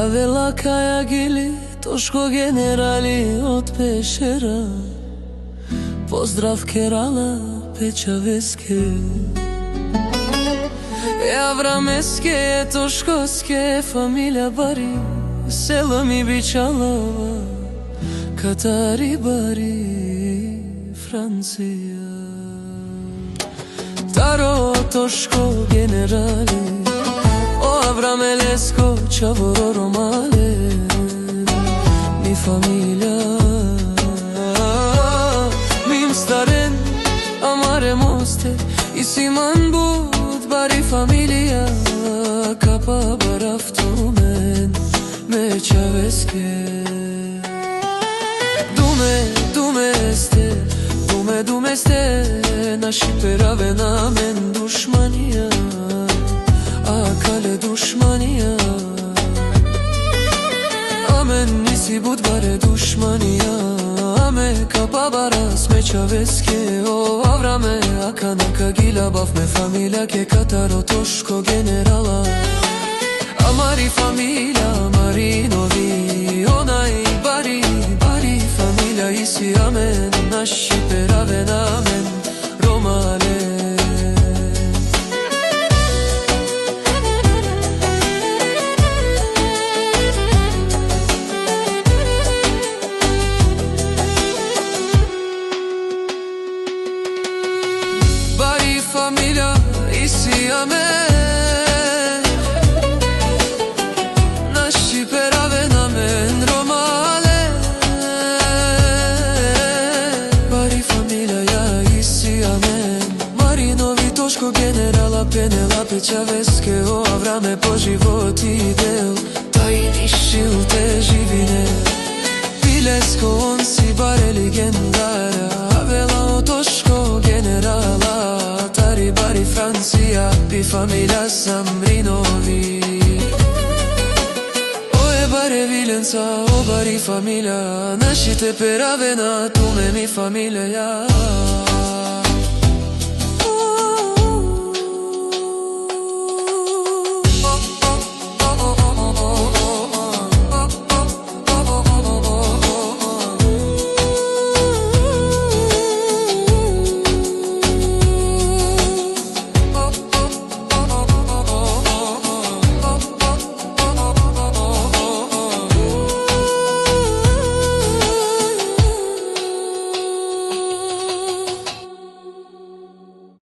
Avela Kayagili, Toshko generali od Pešera. Pozdrav Kerala, Pečaveske, Avrameske, Toškoske, familija Bari, selo mi Bičalova, Katari Bari, Francija. Taro Toško generali, o Avramelesko, Čavoro Romale, mi familija, mim staren, amare moste, i siman bud, bari familija, kapa baraftumen, Mečaveske. Dume ste, naši perave namen dušmanija, a kale dušmanija. Amen nisi bud bare dušmanija, ame kapa baras Mečaveske. O Avrame, akanaka gila bafme familija ke Kataro Toško generala. Amari familija, Marinovi, onaj bari familija isi amen, naši perave namen, Romale. Bari familija isi amen, generala Penela Pečaveske. O Avrame po život idel, tajni šilte živine, Pilesko on si bare legendara. Avela o Toško generala, Tari bari Francija, bi familija Samrinovi. O je bare Vilenca, o bari familija, našite peravena, tume mi familija.